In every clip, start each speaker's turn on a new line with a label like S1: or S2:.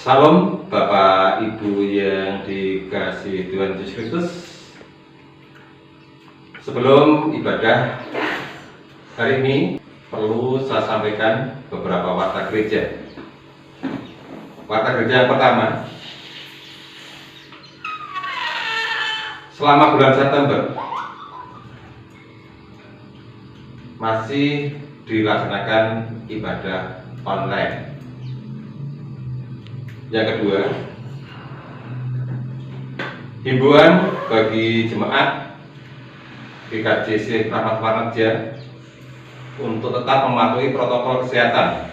S1: Salam Bapak Ibu yang dikasihi Tuhan Yesus Kristus. Sebelum ibadah hari ini perlu saya sampaikan beberapa warta gereja. Warta gereja yang pertama, selama bulan September masih dilaksanakan ibadah online. Yang kedua, himbauan bagi jemaat GKJC Kramat Warnarja untuk tetap mematuhi protokol kesehatan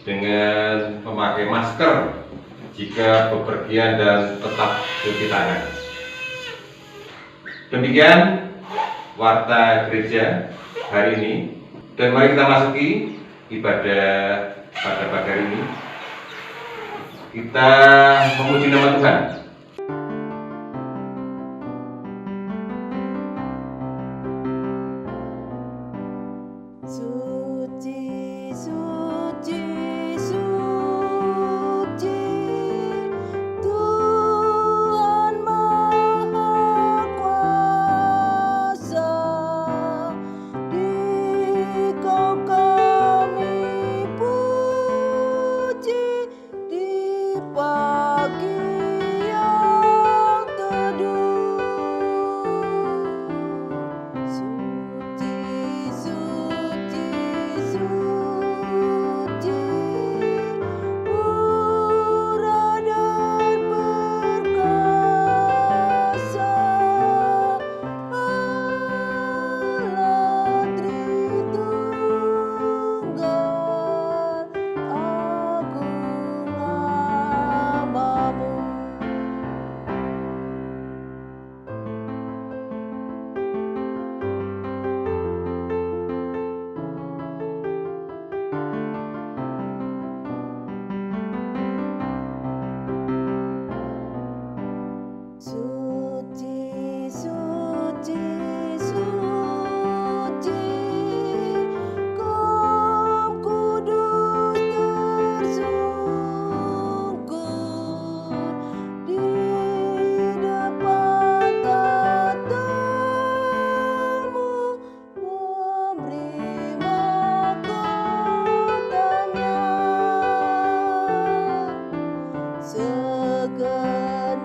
S1: dengan memakai masker jika bepergian dan tetap cuci tangan. Demikian warta gereja hari ini, dan mari kita masuki ibadah pada pagi hari ini. Kita memuji nama Tuhan.
S2: Suci, suci, suci, Tuhan Maha Kuasa, Dikau kami puji di pagi yang teduh. Suci, suci, suci, murah dan perkasa, Allah Tritunggal, agung namamu. Suci, suci, suci, Kom Kudus tersungkur di depan tatamu, memberi mahkotanya. Segenap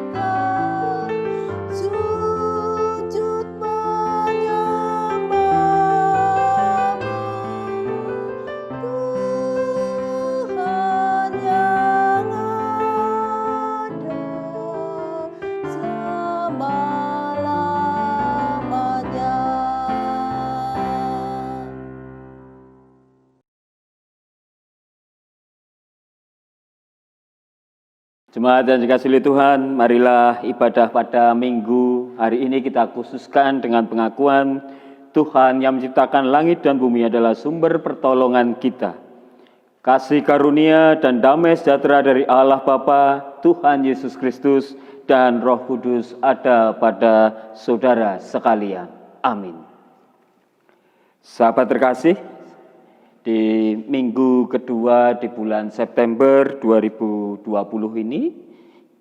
S2: malaikat sujud menyembahmu, Tuhan yang ada selama-lamanya.
S3: Jemaat yang dikasihi Tuhan, marilah ibadah pada minggu hari ini kita khususkan dengan pengakuan Tuhan yang menciptakan langit dan bumi adalah sumber pertolongan kita. Kasih karunia dan damai sejahtera dari Allah Bapa, Tuhan Yesus Kristus, dan Roh Kudus ada pada saudara sekalian. Amin. Sahabat terkasih, di minggu kedua di bulan September 2020 ini,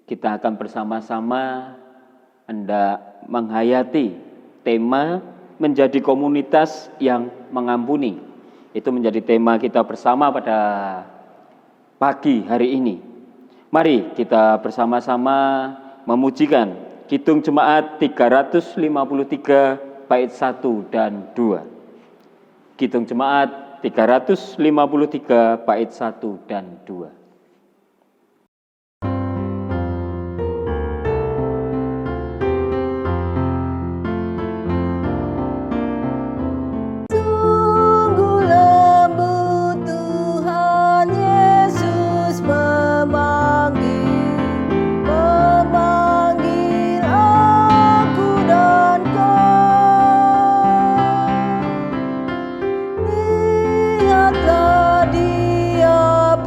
S3: kita akan bersama-sama hendak menghayati tema menjadi komunitas yang mengampuni. Itu menjadi tema kita bersama pada pagi hari ini. Mari kita bersama-sama memujikan Kidung Jemaat 353 bait 1 dan 2. Kidung Jemaat 353 bait 1 dan 2.
S2: Sungguh lembut Tuhan Yesus memanggil aku dan kau. Lihatlah Dia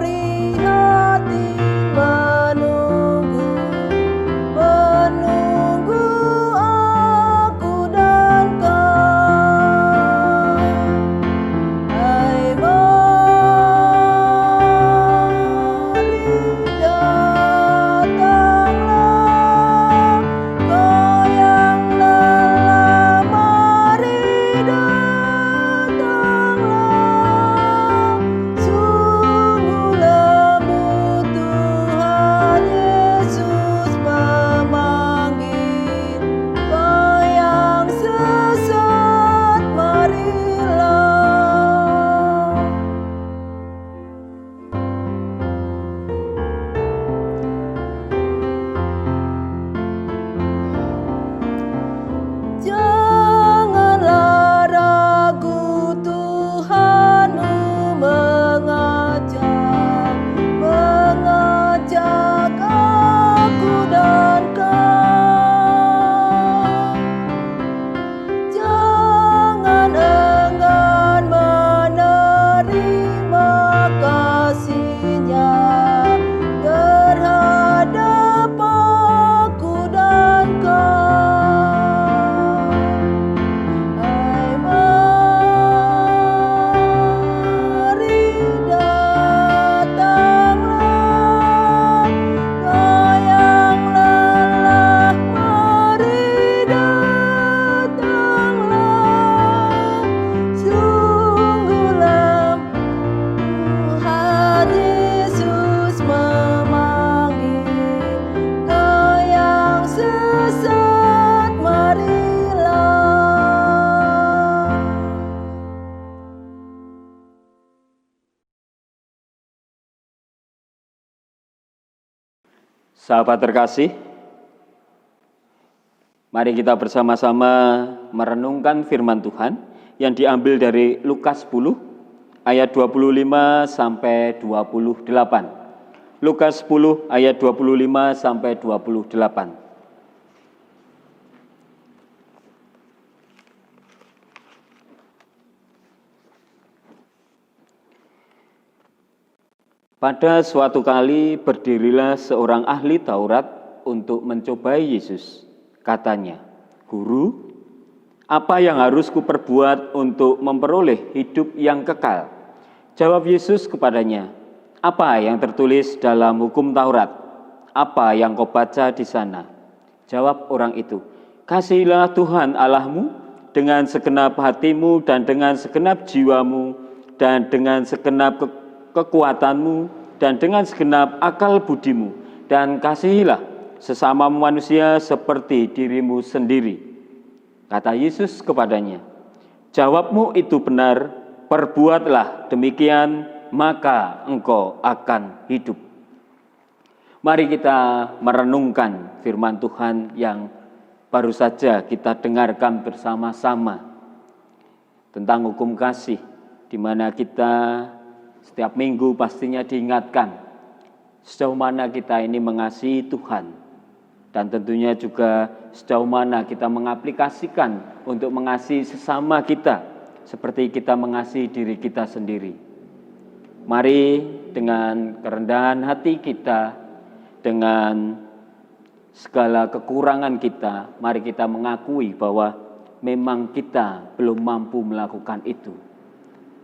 S3: Sahabat terkasih, mari kita bersama-sama merenungkan firman Tuhan yang diambil dari Lukas 10 ayat 25 sampai 28. Lukas 10 ayat 25 sampai 28. Pada suatu kali berdirilah seorang ahli Taurat untuk mencobai Yesus. Katanya, "Guru, apa yang harus kuperbuat untuk memperoleh hidup yang kekal?" Jawab Yesus kepadanya, "Apa yang tertulis dalam hukum Taurat? Apa yang kau baca di sana?" Jawab orang itu, "Kasihilah Tuhan Allahmu dengan segenap hatimu dan dengan segenap jiwamu dan dengan segenap kekuatanmu dan dengan segenap akal budimu, dan kasihilah sesama manusia seperti dirimu sendiri." Kata Yesus kepadanya, "Jawabmu itu benar, perbuatlah demikian, maka engkau akan hidup." Mari kita merenungkan firman Tuhan yang baru saja kita dengarkan bersama-sama tentang hukum kasih, di mana kita setiap minggu pastinya diingatkan sejauh mana kita ini mengasihi Tuhan, dan tentunya juga sejauh mana kita mengaplikasikan untuk mengasihi sesama kita seperti kita mengasihi diri kita sendiri. Mari dengan kerendahan hati kita, dengan segala kekurangan kita, mari kita mengakui bahwa memang kita belum mampu melakukan itu.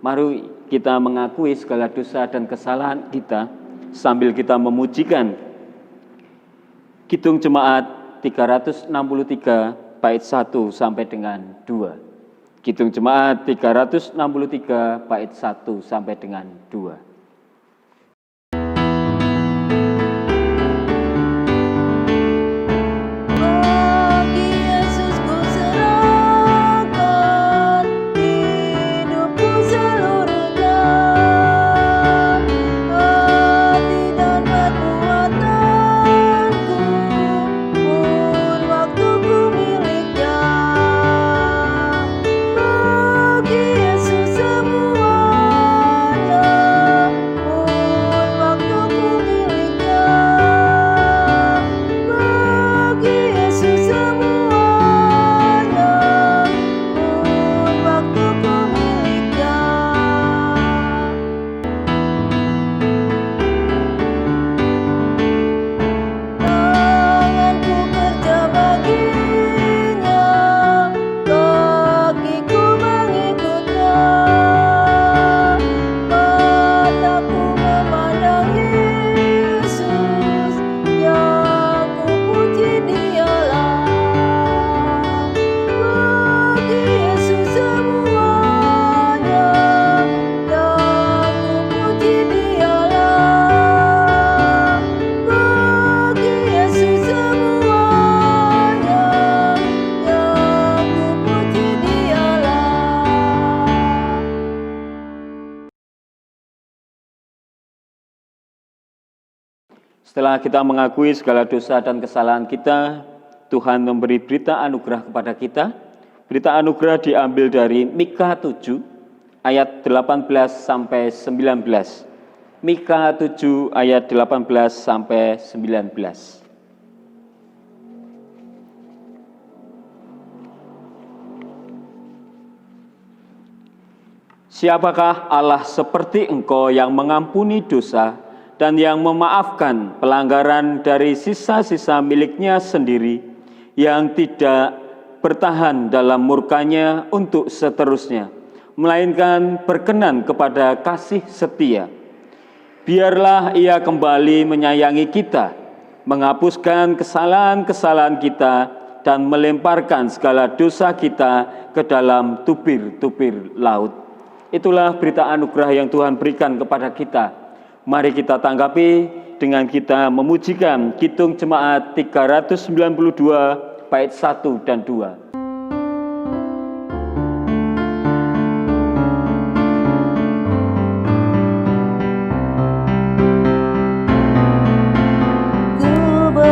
S3: Mari kita mengakui segala dosa dan kesalahan kita sambil kita memujikan Kidung Jemaat 363 bait 1 sampai dengan 2. Kidung Jemaat 363 bait 1 sampai dengan 2. Setelah kita mengakui segala dosa dan kesalahan kita, Tuhan memberi berita anugerah kepada kita. Berita anugerah diambil dari Mika 7 ayat 18 sampai 19. Mika 7 ayat 18 sampai 19. Siapakah Allah seperti Engkau yang mengampuni dosa dan yang memaafkan pelanggaran dari sisa-sisa miliknya sendiri, yang tidak bertahan dalam murkanya untuk seterusnya, melainkan berkenan kepada kasih setia. Biarlah Ia kembali menyayangi kita, menghapuskan kesalahan-kesalahan kita, dan melemparkan segala dosa kita ke dalam tubir-tubir laut. Itulah berita anugerah yang Tuhan berikan kepada kita. Mari kita tanggapi dengan kita memujikan Kidung Jemaat 392 bait 1 dan 2.
S2: Ku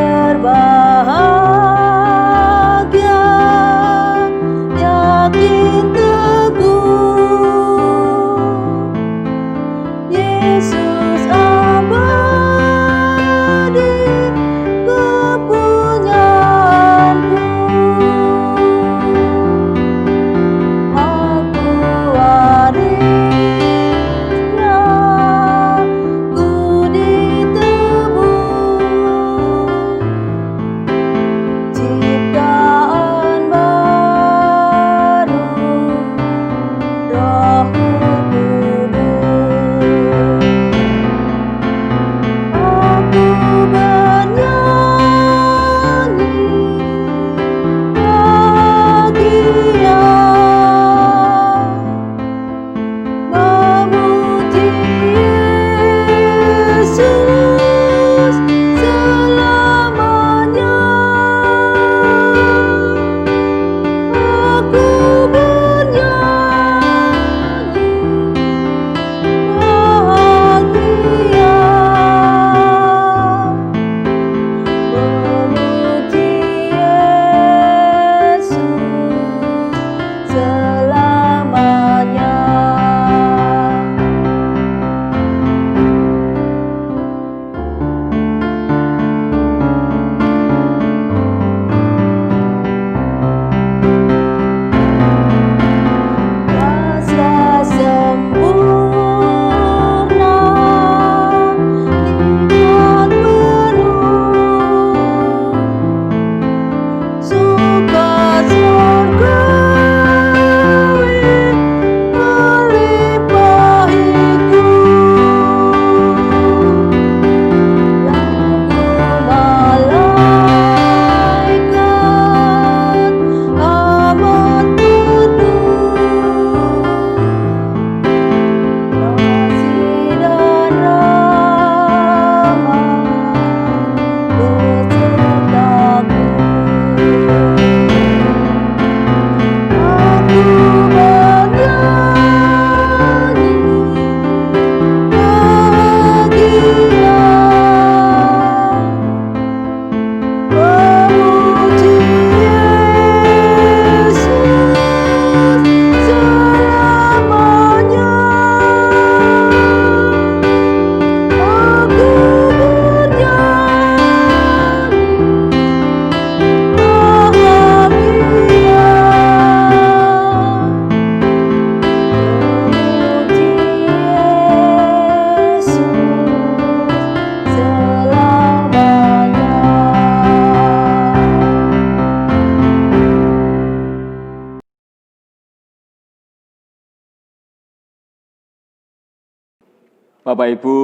S3: Bapak, Ibu,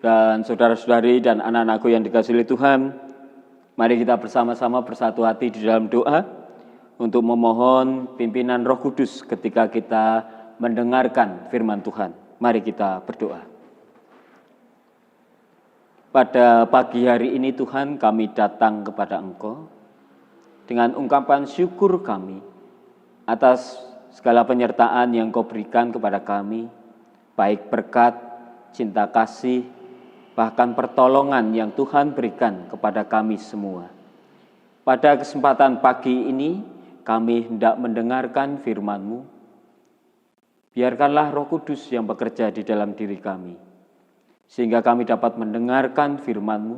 S3: dan saudara-saudari dan anak-anakku yang dikasihi Tuhan, mari kita bersama-sama bersatu hati di dalam doa untuk memohon pimpinan Roh Kudus ketika kita mendengarkan firman Tuhan. Mari kita berdoa. Pada pagi hari ini Tuhan, kami datang kepada Engkau dengan ungkapan syukur kami atas segala penyertaan yang Kau berikan kepada kami, baik berkat, cinta kasih, bahkan pertolongan yang Tuhan berikan kepada kami semua. Pada kesempatan pagi ini, kami hendak mendengarkan firman-Mu. Biarkanlah Roh Kudus yang bekerja di dalam diri kami, sehingga kami dapat mendengarkan firman-Mu,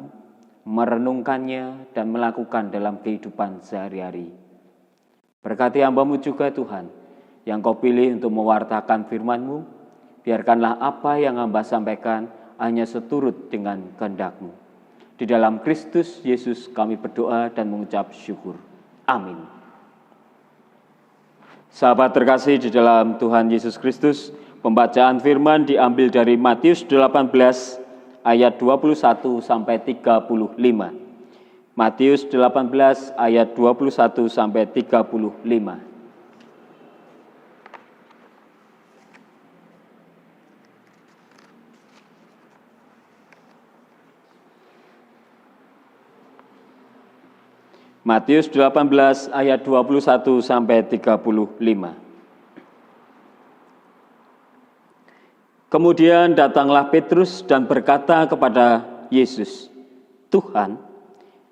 S3: merenungkannya, dan melakukan dalam kehidupan sehari-hari. Berkati hamba-Mu juga Tuhan, yang Kau pilih untuk mewartakan firman-Mu. Biarkanlah apa yang hamba sampaikan hanya seturut dengan kehendak-Mu. Di dalam Kristus Yesus kami berdoa dan mengucap syukur. Amin. Sahabat terkasih di dalam Tuhan Yesus Kristus, pembacaan firman diambil dari Matius 18 ayat 21 sampai 35. Matius 18 ayat 21 sampai 35. Matius 18 ayat 21 sampai 35. Kemudian datanglah Petrus dan berkata kepada Yesus, "Tuhan,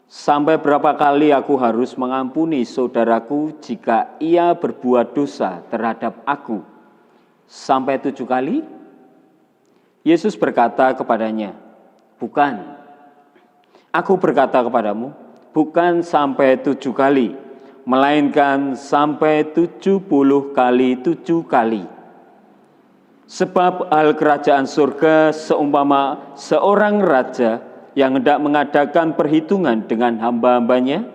S3: sampai berapa kali aku harus mengampuni saudaraku jika ia berbuat dosa terhadap aku? Sampai 7 kali?" Yesus berkata kepadanya, "Bukan, aku berkata kepadamu, bukan sampai 7 kali, melainkan sampai 70 kali 7 kali. Sebab hal kerajaan surga seumpama seorang raja yang hendak mengadakan perhitungan dengan hamba-hambanya.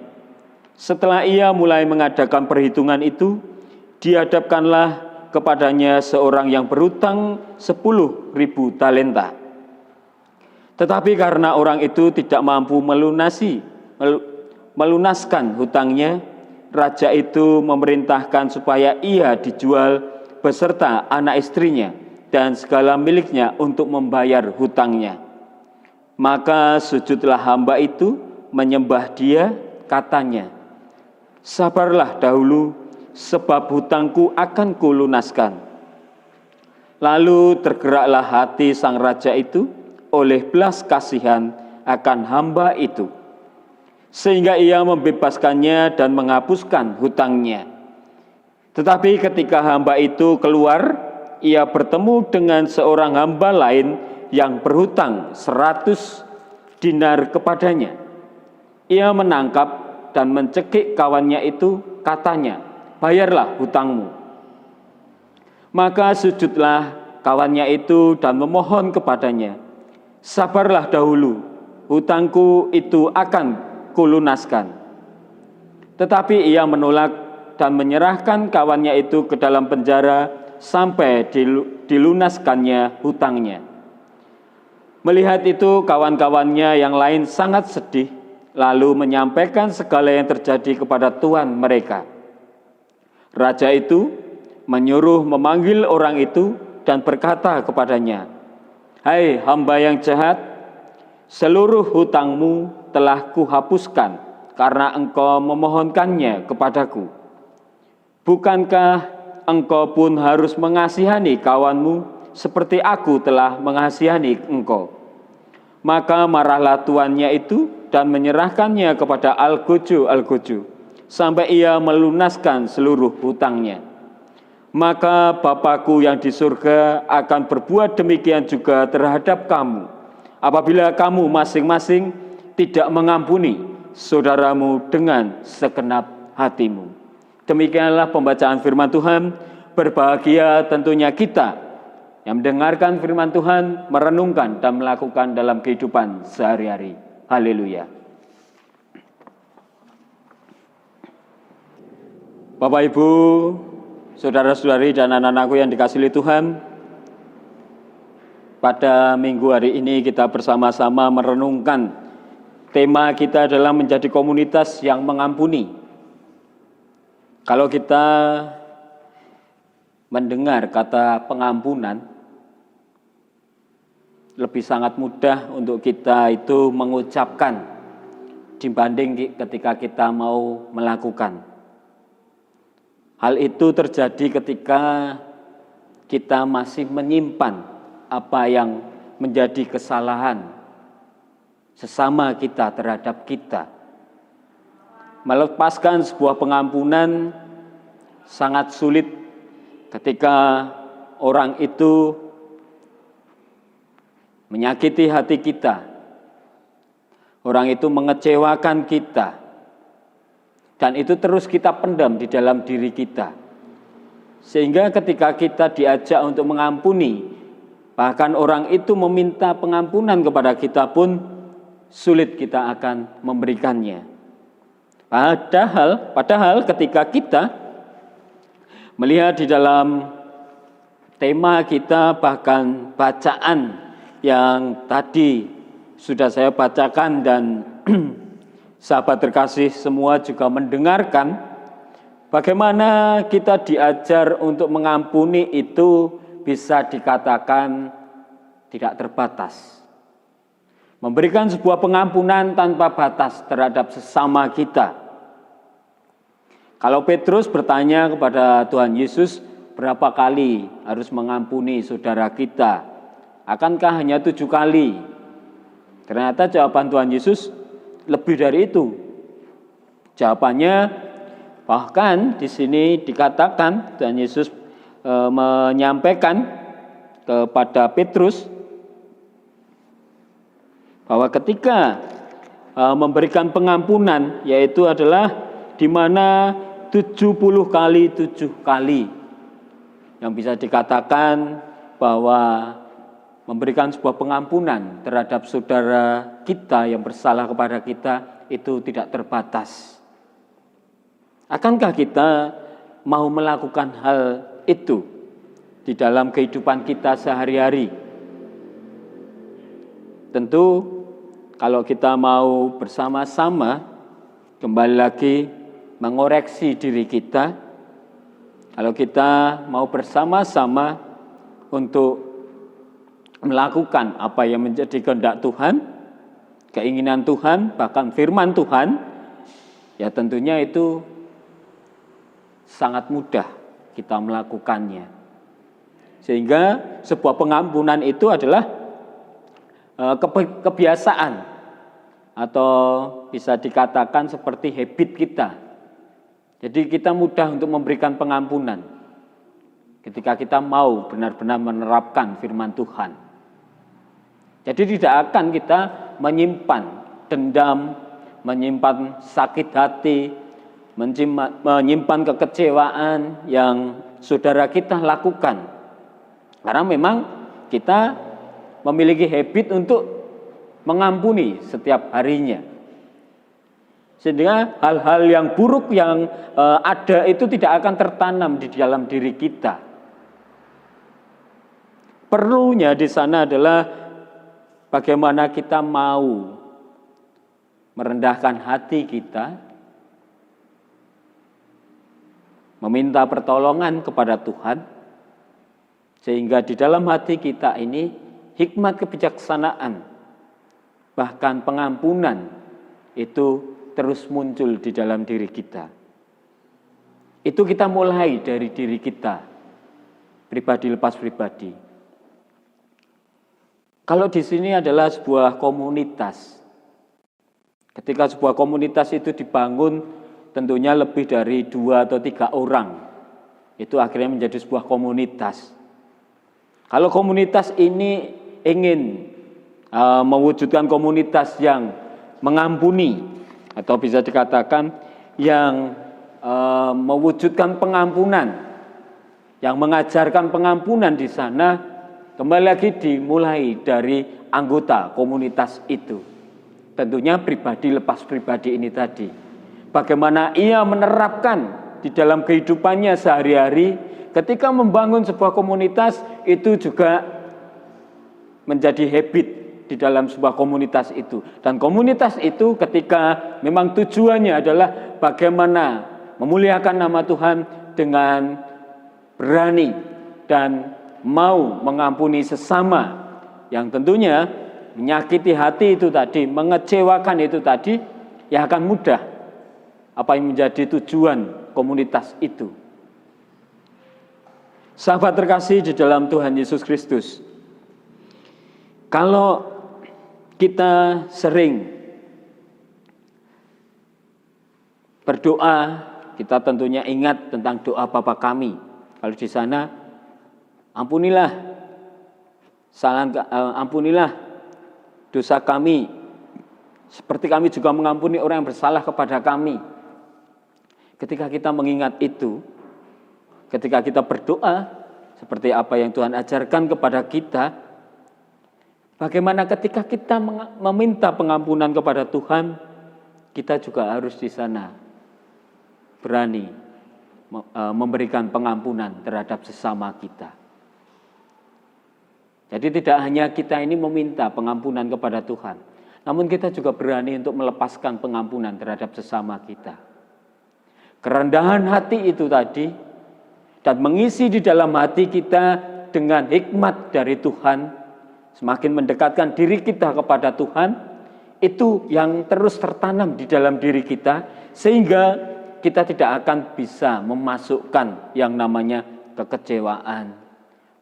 S3: Setelah ia mulai mengadakan perhitungan itu, dihadapkanlah kepadanya seorang yang berhutang 10.000 talenta. Tetapi karena orang itu tidak mampu melunaskan hutangnya, raja itu memerintahkan supaya ia dijual beserta anak istrinya dan segala miliknya untuk membayar hutangnya. Maka sujudlah hamba itu menyembah dia, katanya, 'Sabarlah dahulu, sebab hutangku akan kulunaskan.' Lalu tergeraklah hati sang raja itu oleh belas kasihan akan hamba itu, sehingga ia membebaskannya dan menghapuskan hutangnya. Tetapi ketika hamba itu keluar, ia bertemu dengan seorang hamba lain yang berhutang 100 dinar kepadanya. Ia menangkap dan mencekik kawannya itu, katanya, 'Bayarlah hutangmu.' Maka sujudlah kawannya itu dan memohon kepadanya, 'Sabarlah dahulu, hutangku itu akan kulunaskan.' Tetapi ia menolak dan menyerahkan kawannya itu ke dalam penjara sampai dilunaskannya hutangnya. Melihat itu, kawan-kawannya yang lain sangat sedih, lalu menyampaikan segala yang terjadi kepada tuan mereka. Raja itu menyuruh memanggil orang itu dan berkata kepadanya, 'Hai hamba yang jahat, seluruh hutangmu telah kuhapuskan karena engkau memohonkannya kepadaku. Bukankah engkau pun harus mengasihani kawanmu seperti aku telah mengasihani engkau?' Maka marahlah tuannya itu dan menyerahkannya kepada algojo sampai ia melunaskan seluruh hutangnya. Maka Bapakku yang di surga akan berbuat demikian juga terhadap kamu, apabila kamu masing-masing tidak mengampuni saudaramu dengan segenap hatimu." Demikianlah pembacaan firman Tuhan. Berbahagia tentunya kita yang mendengarkan firman Tuhan, merenungkan dan melakukan dalam kehidupan sehari-hari. Haleluya. Bapak, Ibu, saudara-saudari dan anak-anakku yang dikasihi Tuhan, Pada minggu hari ini kita bersama-sama merenungkan tema kita adalah menjadi komunitas yang mengampuni. Kalau kita mendengar kata pengampunan, lebih sangat mudah untuk kita itu mengucapkan dibanding ketika kita mau melakukan. Hal itu terjadi ketika kita masih menyimpan apa yang menjadi kesalahan sesama kita terhadap kita. Melepaskan sebuah pengampunan sangat sulit ketika orang itu menyakiti hati kita. Orang itu mengecewakan kita. Dan itu terus kita pendam di dalam diri kita. Sehingga ketika kita diajak untuk mengampuni, bahkan orang itu meminta pengampunan kepada kita pun sulit kita akan memberikannya. Padahal ketika kita melihat di dalam tema kita, bahkan bacaan yang tadi sudah saya bacakan dan sahabat terkasih semua juga mendengarkan, bagaimana kita diajar untuk mengampuni itu bisa dikatakan tidak terbatas. Memberikan sebuah pengampunan tanpa batas terhadap sesama kita. Kalau Petrus bertanya kepada Tuhan Yesus, berapa kali harus mengampuni saudara kita? Akankah hanya 7 kali? Ternyata jawaban Tuhan Yesus lebih dari itu. Jawabannya bahkan di sini dikatakan Tuhan Yesus menyampaikan kepada Petrus bahwa ketika memberikan pengampunan, yaitu adalah di mana 70 kali 7 kali, yang bisa dikatakan bahwa memberikan sebuah pengampunan terhadap saudara kita yang bersalah kepada kita itu tidak terbatas. Akankah kita mau melakukan hal itu di dalam kehidupan kita sehari-hari? Tentu kalau kita mau bersama-sama kembali lagi mengoreksi diri kita, kalau kita mau bersama-sama untuk melakukan apa yang menjadi kehendak Tuhan, keinginan Tuhan, bahkan firman Tuhan, ya tentunya itu sangat mudah kita melakukannya. Sehingga sebuah pengampunan itu adalah kebiasaan atau bisa dikatakan seperti habit kita. Jadi kita mudah untuk memberikan pengampunan ketika kita mau benar-benar menerapkan firman Tuhan. Jadi tidak akan kita menyimpan dendam, menyimpan sakit hati, menyimpan kekecewaan yang saudara kita lakukan. Karena memang kita memiliki habit untuk mengampuni setiap harinya. Sehingga hal-hal yang buruk yang ada itu tidak akan tertanam di dalam diri kita. Perlunya di sana adalah bagaimana kita mau merendahkan hati kita, meminta pertolongan kepada Tuhan, sehingga di dalam hati kita ini hikmat kebijaksanaan, bahkan pengampunan itu terus muncul di dalam diri kita. Itu kita mulai dari diri kita, pribadi lepas pribadi. Kalau di sini adalah sebuah komunitas. Ketika sebuah komunitas itu dibangun, tentunya lebih dari 2 atau 3 orang. Itu akhirnya menjadi sebuah komunitas. Kalau komunitas ini ingin mewujudkan komunitas yang mengampuni, atau bisa dikatakan yang mewujudkan pengampunan, yang mengajarkan pengampunan di sana, kembali lagi dimulai dari anggota komunitas itu. Tentunya pribadi lepas pribadi ini tadi. Bagaimana ia menerapkan di dalam kehidupannya sehari-hari, ketika membangun sebuah komunitas itu juga menjadi habit di dalam sebuah komunitas itu. Dan komunitas itu ketika memang tujuannya adalah bagaimana memuliakan nama Tuhan dengan berani dan mau mengampuni sesama yang tentunya menyakiti hati itu tadi, mengecewakan itu tadi, ya akan mudah apa yang menjadi tujuan komunitas itu. Sahabat terkasih di dalam Tuhan Yesus Kristus, kalau kita sering berdoa, kita tentunya ingat tentang doa Bapa kami. Kalau di sana, ampunilah dosa kami, seperti kami juga mengampuni orang yang bersalah kepada kami. Ketika kita mengingat itu, ketika kita berdoa, seperti apa yang Tuhan ajarkan kepada kita, bagaimana ketika kita meminta pengampunan kepada Tuhan, kita juga harus di sana berani memberikan pengampunan terhadap sesama kita. Jadi tidak hanya kita ini meminta pengampunan kepada Tuhan, namun kita juga berani untuk melepaskan pengampunan terhadap sesama kita. Kerendahan hati itu tadi, dan mengisi di dalam hati kita dengan hikmat dari Tuhan, semakin mendekatkan diri kita kepada Tuhan, itu yang terus tertanam di dalam diri kita, sehingga kita tidak akan bisa memasukkan yang namanya kekecewaan,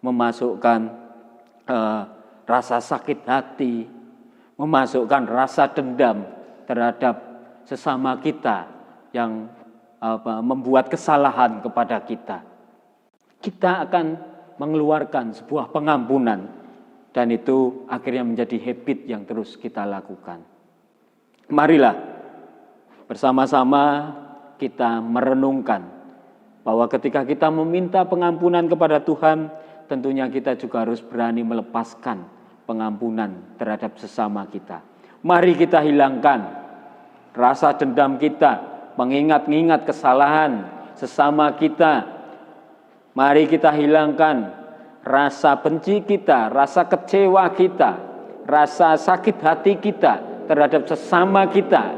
S3: memasukkan rasa sakit hati, memasukkan rasa dendam terhadap sesama kita yang membuat kesalahan kepada kita. Kita akan mengeluarkan sebuah pengampunan, dan itu akhirnya menjadi habit yang terus kita lakukan. Marilah bersama-sama kita merenungkan bahwa ketika kita meminta pengampunan kepada Tuhan, tentunya kita juga harus berani melepaskan pengampunan terhadap sesama kita. Mari kita hilangkan rasa dendam kita, mengingat-ingat kesalahan sesama kita. Mari kita hilangkan rasa benci kita, rasa kecewa kita, rasa sakit hati kita terhadap sesama kita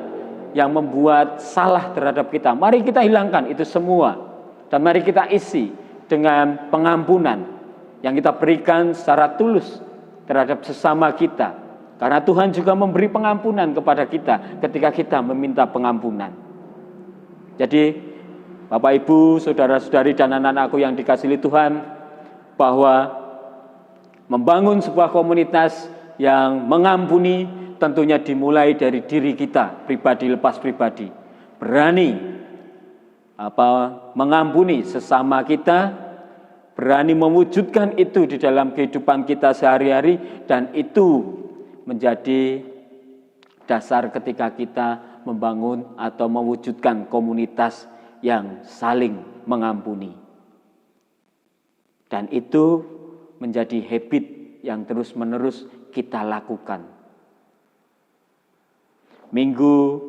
S3: yang membuat salah terhadap kita. Mari kita hilangkan itu semua, dan mari kita isi dengan pengampunan yang kita berikan secara tulus terhadap sesama kita. Karena Tuhan juga memberi pengampunan kepada kita ketika kita meminta pengampunan. Jadi Bapak, Ibu, saudara-saudari dan anak-anakku yang dikasihi Tuhan, bahwa membangun sebuah komunitas yang mengampuni tentunya dimulai dari diri kita, pribadi lepas pribadi. Berani mengampuni sesama kita, berani mewujudkan itu di dalam kehidupan kita sehari-hari, dan itu menjadi dasar ketika kita membangun atau mewujudkan komunitas yang saling mengampuni. Dan itu menjadi habit yang terus-menerus kita lakukan. Minggu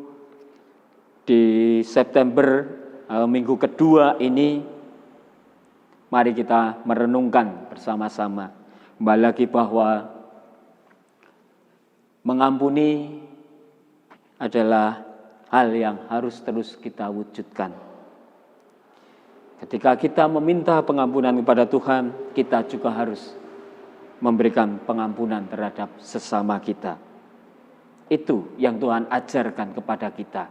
S3: di September, minggu kedua ini, mari kita merenungkan bersama-sama kembali lagi bahwa mengampuni adalah hal yang harus terus kita wujudkan. Ketika kita meminta pengampunan kepada Tuhan, kita juga harus memberikan pengampunan terhadap sesama kita. Itu yang Tuhan ajarkan kepada kita.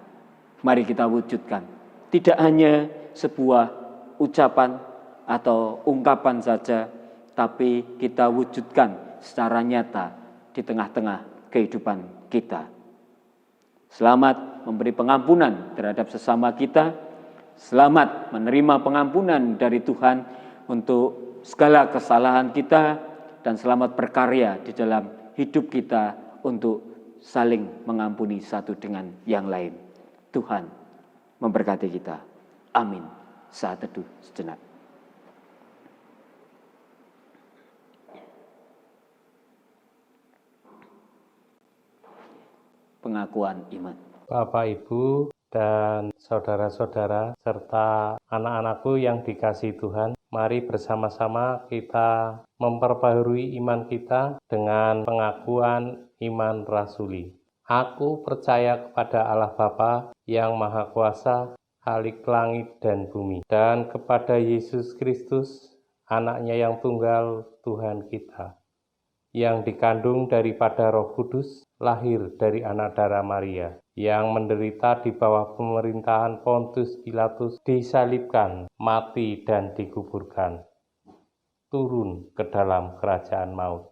S3: Mari kita wujudkan. Tidak hanya sebuah ucapan atau ungkapan saja, tapi kita wujudkan secara nyata di tengah-tengah kehidupan kita. Selamat memberi pengampunan terhadap sesama kita. Selamat menerima pengampunan dari Tuhan untuk segala kesalahan kita, dan selamat berkarya di dalam hidup kita untuk saling mengampuni satu dengan yang lain. Tuhan memberkati kita. Amin. Saat teduh sejenak. Pengakuan iman.
S4: Bapak, Ibu, dan saudara-saudara serta anak-anakku yang dikasihi Tuhan, mari bersama-sama kita memperbaharui iman kita dengan pengakuan iman rasuli. Aku percaya kepada Allah Bapa yang Maha Kuasa, Khalik langit dan bumi, dan kepada Yesus Kristus, anaknya yang tunggal Tuhan kita, yang dikandung daripada Roh Kudus, lahir dari anak darah Maria, yang menderita di bawah pemerintahan Pontius Pilatus, disalibkan, mati dan dikuburkan, turun ke dalam kerajaan maut.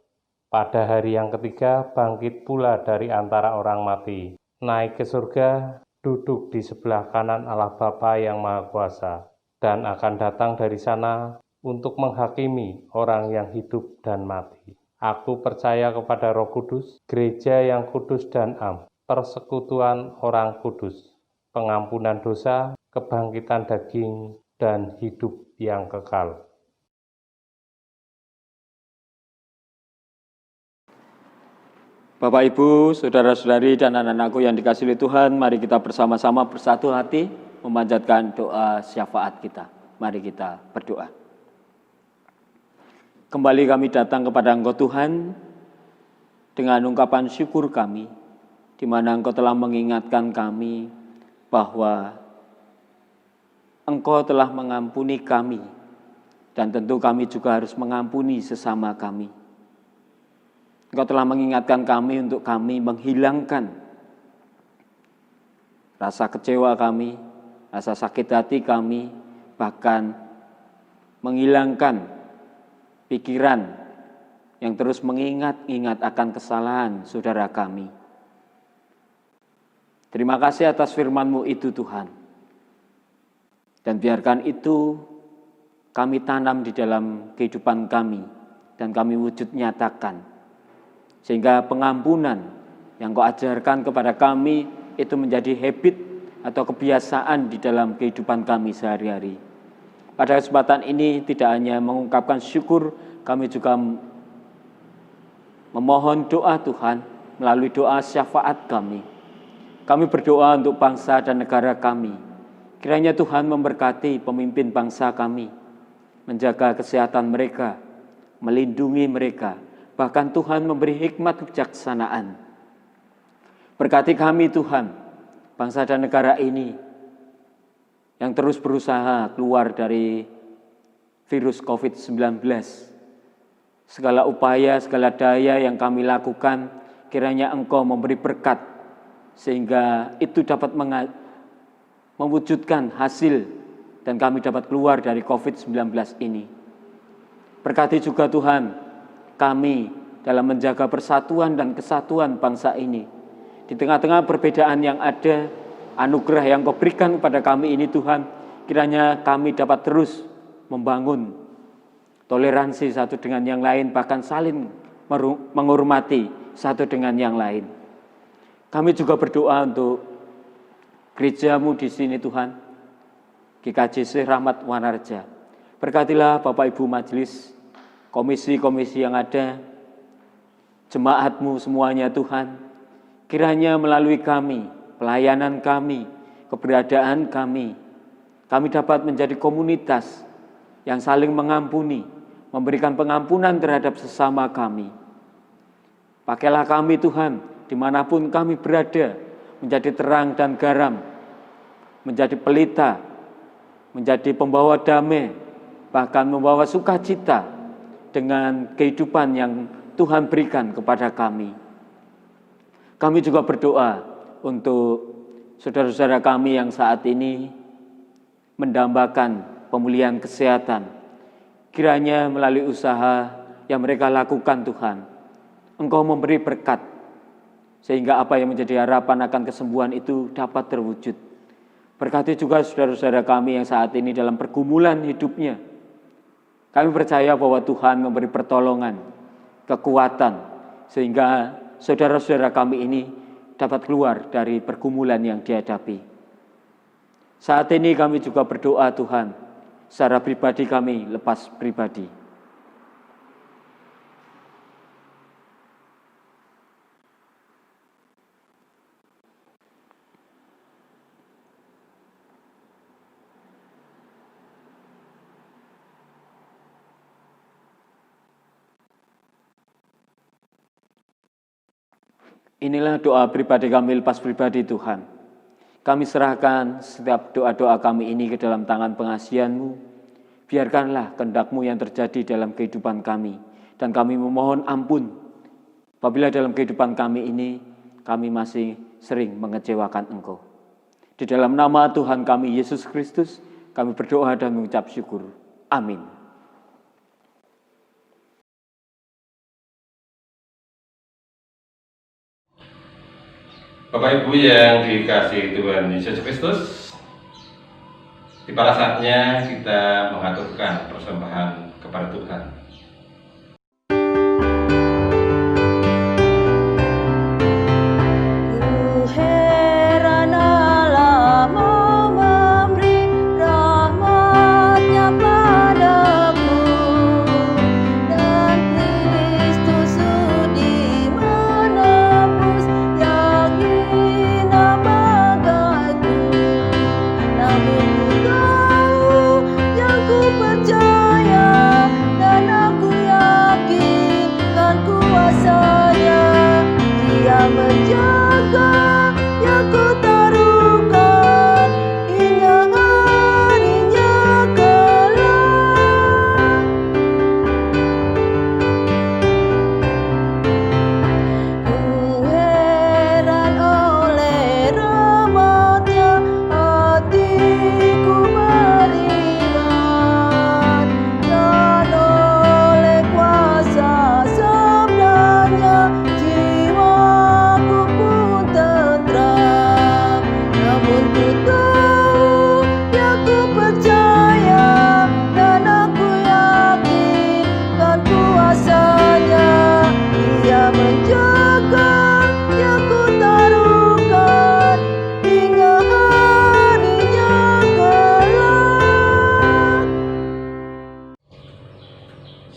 S4: Pada hari yang ketiga bangkit pula dari antara orang mati, naik ke surga, duduk di sebelah kanan Allah Bapa yang Maha Kuasa, dan akan datang dari sana untuk menghakimi orang yang hidup dan mati. Aku percaya kepada Roh Kudus, gereja yang kudus dan am, persekutuan orang kudus, pengampunan dosa, kebangkitan daging, dan hidup yang kekal.
S3: Bapak, Ibu, saudara-saudari, dan anak-anakku yang dikasihi Tuhan, mari kita bersama-sama bersatu hati memanjatkan doa syafaat kita. Mari kita berdoa. Kembali kami datang kepada Engkau Tuhan dengan ungkapan syukur kami, di mana Engkau telah mengingatkan kami bahwa Engkau telah mengampuni kami, dan tentu kami juga harus mengampuni sesama kami. Engkau telah mengingatkan kami untuk kami menghilangkan rasa kecewa kami, rasa sakit hati kami, bahkan menghilangkan pikiran yang terus mengingat-ingat akan kesalahan saudara kami. Terima kasih atas firman-Mu itu Tuhan. Dan biarkan itu kami tanam di dalam kehidupan kami dan kami wujud nyatakan. Sehingga pengampunan yang Kau ajarkan kepada kami itu menjadi habit atau kebiasaan di dalam kehidupan kami sehari-hari. Pada kesempatan ini tidak hanya mengungkapkan syukur, kami juga memohon doa Tuhan melalui doa syafaat kami. Kami berdoa untuk bangsa dan negara kami. Kiranya Tuhan memberkati pemimpin bangsa kami, menjaga kesehatan mereka, melindungi mereka. Bahkan Tuhan memberi hikmat kebijaksanaan. Berkati kami Tuhan, bangsa dan negara ini yang terus berusaha keluar dari virus COVID-19. Segala upaya, segala daya yang kami lakukan, kiranya Engkau memberi berkat, sehingga itu dapat mewujudkan hasil dan kami dapat keluar dari COVID-19 ini. Berkati juga Tuhan, kami dalam menjaga persatuan dan kesatuan bangsa ini. Di tengah-tengah perbedaan yang ada, anugerah yang Kau berikan kepada kami ini Tuhan, kiranya kami dapat terus membangun toleransi satu dengan yang lain, bahkan saling menghormati satu dengan yang lain. Kami juga berdoa untuk gereja-Mu di sini Tuhan, GKJC Rahmat Wanarja. Berkatilah Bapak Ibu Majelis, komisi-komisi yang ada, jemaat-Mu semuanya Tuhan, kiranya melalui kami, pelayanan kami, keberadaan kami dapat menjadi komunitas yang saling mengampuni, memberikan pengampunan terhadap sesama kami. Pakailah kami Tuhan, dimanapun kami berada, menjadi terang dan garam, menjadi pelita, menjadi pembawa damai, bahkan membawa sukacita, dengan kehidupan yang Tuhan berikan kepada kami. Kami juga berdoa untuk saudara-saudara kami yang saat ini mendambakan pemulihan kesehatan. Kiranya melalui usaha yang mereka lakukan Tuhan, Engkau memberi berkat, sehingga apa yang menjadi harapan akan kesembuhan itu dapat terwujud. Berkati juga saudara-saudara kami yang saat ini dalam pergumulan hidupnya. Kami percaya bahwa Tuhan memberi pertolongan, kekuatan, sehingga saudara-saudara kami ini dapat keluar dari pergumulan yang dihadapi. Saat ini kami juga berdoa Tuhan, secara pribadi kami lepas pribadi. Inilah doa pribadi kami lepas pribadi Tuhan. Kami serahkan setiap doa-doa kami ini ke dalam tangan pengasihan-Mu. Biarkanlah kehendak-Mu yang terjadi dalam kehidupan kami. Dan kami memohon ampun apabila dalam kehidupan kami ini kami masih sering mengecewakan Engkau. Di dalam nama Tuhan kami Yesus Kristus, kami berdoa dan mengucap syukur. Amin.
S1: Bapak Ibu yang dikasihi Tuhan Yesus Kristus, tiba saatnya kita mengaturkan persembahan kepada Tuhan.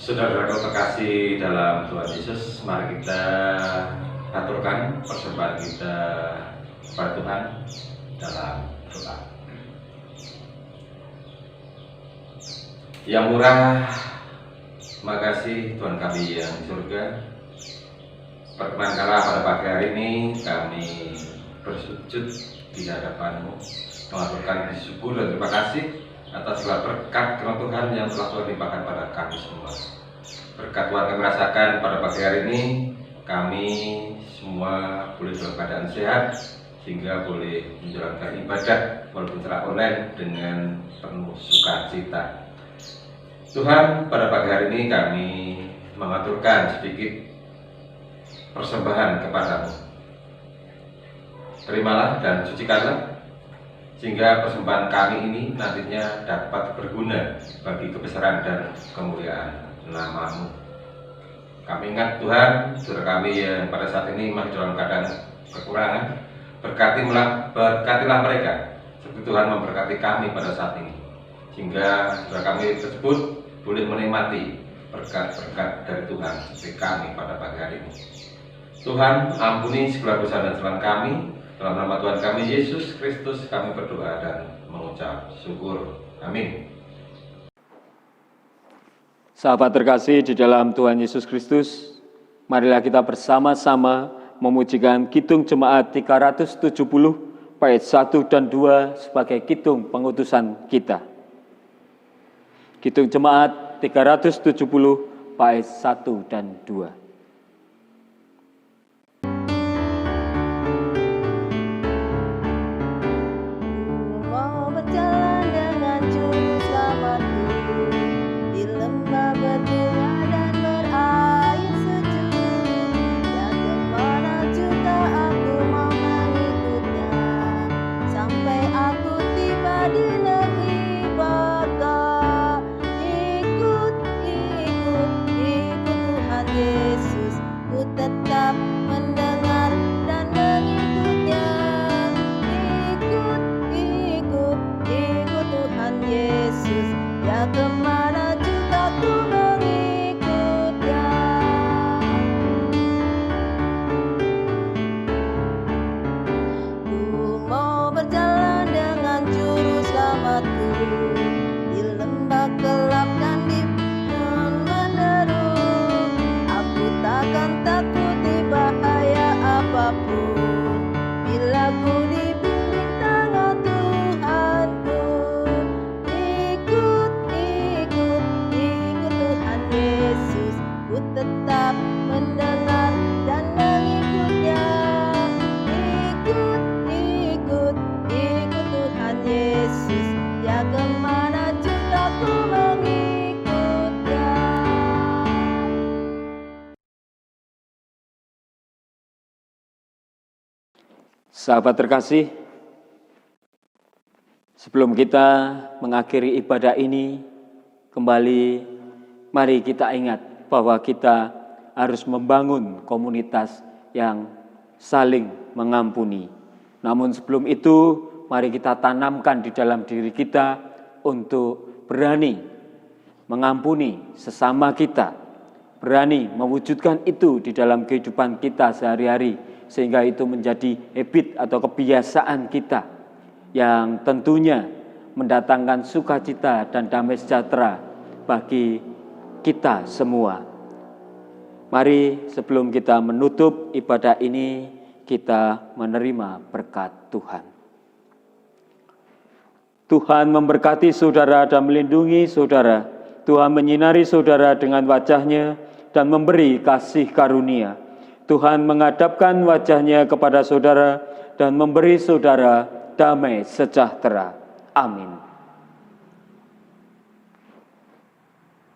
S1: Saudara-saudara terkasih dalam Tuhan Yesus, mari kita aturkan persembahan kita kepada Tuhan dalam doa. Yang murah, makasih Tuhan kami yang di surga. Perkenankanlah pada pagi hari ini kami bersujud di hadapan-Mu, mengaturkan syukur dan terima kasih atas segala berkat firman Tuhan yang telah Tuhan limpahkan pada kami semua. Berkat Tuhan kami rasakan pada pagi hari ini, kami semua boleh dalam keadaan sehat, sehingga boleh menjalankan ibadah walaupun secara online dengan penuh sukacita. Tuhan, pada pagi hari ini kami mengaturkan sedikit persembahan kepada-Mu. Terimalah dan sucikanlah, sehingga persembahan kami ini nantinya dapat berguna bagi kebesaran dan kemuliaan nama-Mu. Kami ingat Tuhan, saudara kami yang pada saat ini masih dalam keadaan kekurangan, berkatilah mereka, seperti Tuhan memberkati kami pada saat ini, sehingga saudara kami tersebut boleh menikmati berkat-berkat dari Tuhan seperti kami pada pagi hari ini. Tuhan, ampuni segala dosa dan kesalahan kami. Dalam nama Tuhan kami Yesus Kristus kami berdoa dan mengucap syukur. Amin.
S3: Sahabat terkasih di dalam Tuhan Yesus Kristus, marilah kita bersama-sama memujikan Kidung Jemaat 370 bait 1 dan 2 sebagai kidung pengutusan kita. Kidung Jemaat 370 bait 1 dan 2.
S2: Berjalan dengan juru selamat. kemana juga ku mengikutnya.
S3: Sahabat terkasih, sebelum kita mengakhiri ibadah ini, kembali mari kita ingat bahwa kita harus membangun komunitas yang saling mengampuni. Namun sebelum itu, mari kita tanamkan di dalam diri kita untuk berani mengampuni sesama kita, berani mewujudkan itu di dalam kehidupan kita sehari-hari, sehingga itu menjadi habit atau kebiasaan kita yang tentunya mendatangkan sukacita dan damai sejahtera bagi kita semua. Mari sebelum kita menutup ibadah ini, kita menerima berkat Tuhan. Tuhan memberkati saudara dan melindungi saudara. Tuhan menyinari saudara dengan wajah-Nya dan memberi kasih karunia. Tuhan menghadapkan wajah-Nya kepada saudara dan memberi saudara damai sejahtera. Amin.